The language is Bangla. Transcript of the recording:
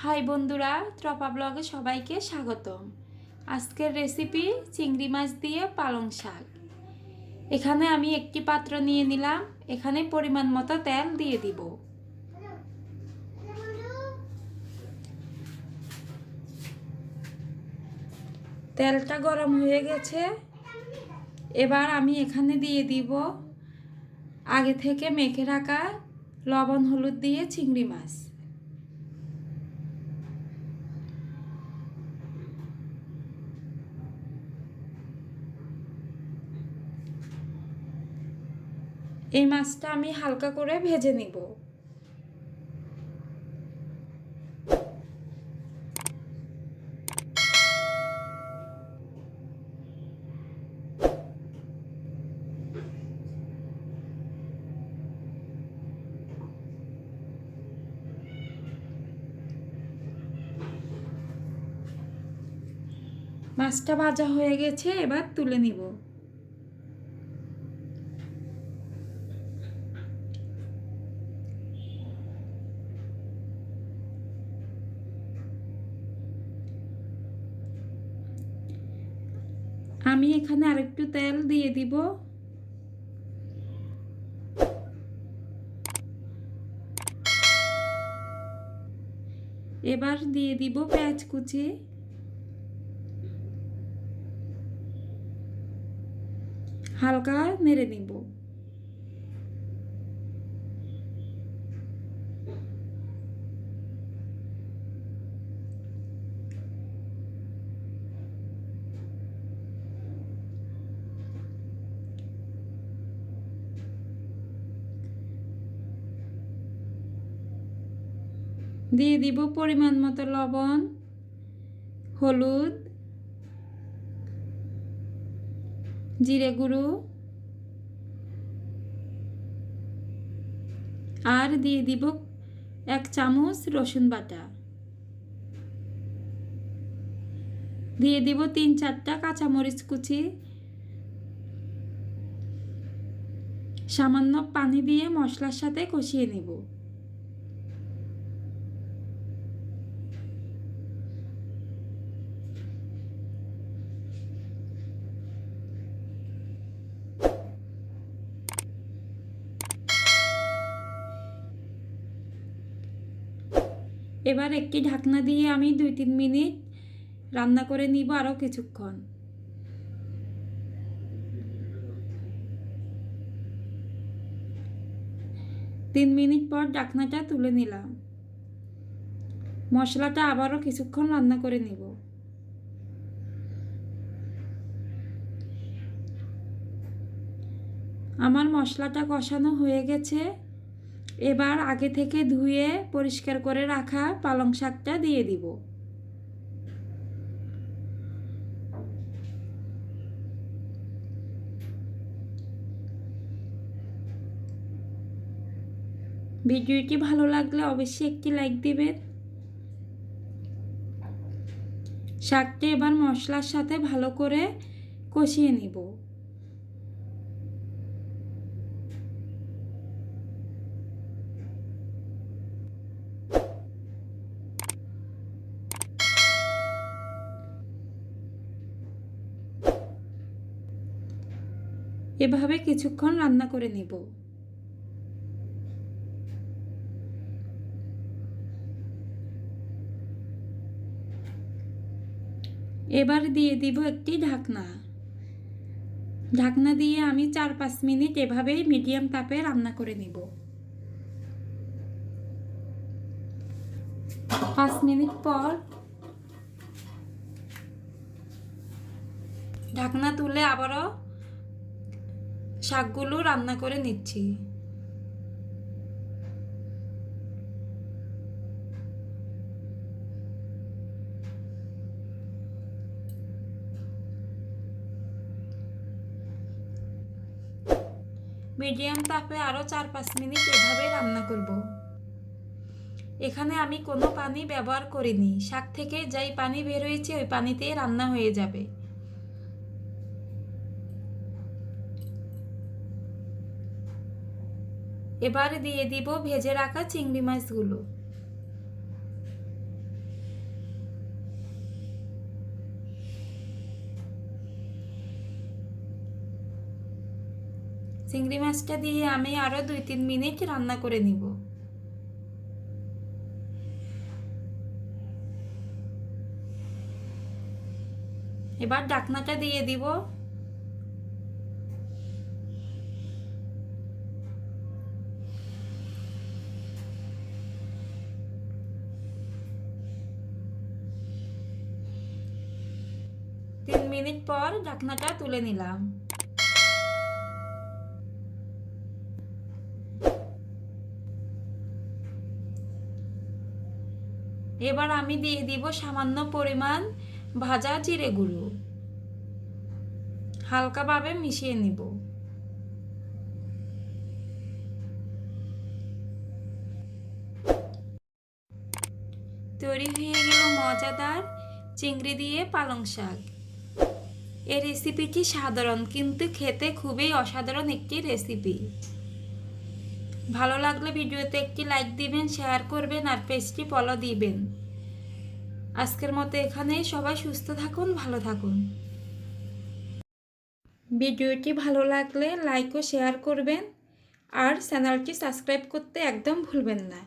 হাই বন্ধুরা, ত্রপা ব্লগে সবাইকে স্বাগতম। আজকের রেসিপি চিংড়ি মাছ দিয়ে পালং শাক। এখানে আমি একটি পাত্র নিয়ে নিলাম। এখানে পরিমাণ মতো তেল দিয়ে দিব। তেলটা গরম হয়ে গেছে। এবার আমি এখানে দিয়ে দিব আগে থেকে মেখে রাখা লবণ হলুদ দিয়ে চিংড়ি মাছ। এই মাছটা আমি হালকা করে ভেজে নিব। মাছটা ভাজা হয়ে গেছে, এবার তুলে নিব। আমি এখানে আরেকটু তেল দিয়ে দিব। এবার দিয়ে দিব পেঁয়াজ কুচি, হালকা নেড়ে নিব। দিয়ে দিব পরিমাণ মতো লবণ, হলুদ, জিরে গুঁড়ো আর দিয়ে দিব 1 চামচ রসুন বাটা। দিয়ে দিব 3-4টা কাঁচামরিচ কুচি। সামান্য পানি দিয়ে মশলার সাথে কষিয়ে নেব। এবার একটি ঢাকনা দিয়ে আমি 2-3 মিনিট রান্না করে নিব আরও কিছুক্ষণ। 3 মিনিট পর ঢাকনাটা তুলে নিলাম। মশলাটা আবারও কিছুক্ষণ রান্না করে নিব। আমার মশলাটা কষানো হয়ে গেছে। এবার আগে থেকে ধুয়ে পরিষ্কার করে রাখা পালং শাকটা দিয়ে দিব। ভিডিওটি ভালো লাগলে অবশ্যই একটি লাইক দিবেন। শাকটা এবার মশলার সাথে ভালো করে কষিয়ে নিব। এভাবে কিছুক্ষণ রান্না করে নিব। এবার দিয়ে দিব একটি ঢাকনা। ঢাকনা দিয়ে আমি 4-5 মিনিট এভাবেই মিডিয়াম তাপে রান্না করে নিব। 5 মিনিট পর ঢাকনা তুলে আবারও শাকগুলো রান্না করে নিচ্ছি। মিডিয়াম তাপে আরও 4-5 মিনিট এভাবে রান্না করব। এখানে আমি কোনো পানি ব্যবহার করিনি। শাক থেকে যেই পানি বের হয়েছে ওই পানিতেই রান্না হয়ে যাবে। এবারে দিয়ে দিব ভেজে রাখা চিংড়ি মাছগুলো। চিংড়ি মাছটা দিয়ে আমি আরও 2-3 মিনিট রান্না করে নিব। এবার ঢাকনাটা দিয়ে দিব। তিন মিনিট পর ঢাকনাটা তুলে নিলাম। এবার আমি দিয়ে দিব সামান্য পরিমাণ ভাজা জিরে গুঁড়ো, হালকাভাবে মিশিয়ে নিব। তৈরি হয়ে গেল মজাদার চিংড়ি দিয়ে পালং শাক। এই রেসিপিটি সাধারণ কিন্তু খেতে খুবই অসাধারণ একটি রেসিপি। ভালো লাগলে ভিডিওতে একটি লাইক দিবেন, শেয়ার করবেন আর পেজটি ফলো দিবেন। আজকের মতো এখানেই, সবাই সুস্থ থাকুন, ভালো থাকুন। ভিডিওটি ভালো লাগলে লাইক ও শেয়ার করবেন আর চ্যানেলটি সাবস্ক্রাইব করতে একদম ভুলবেন না।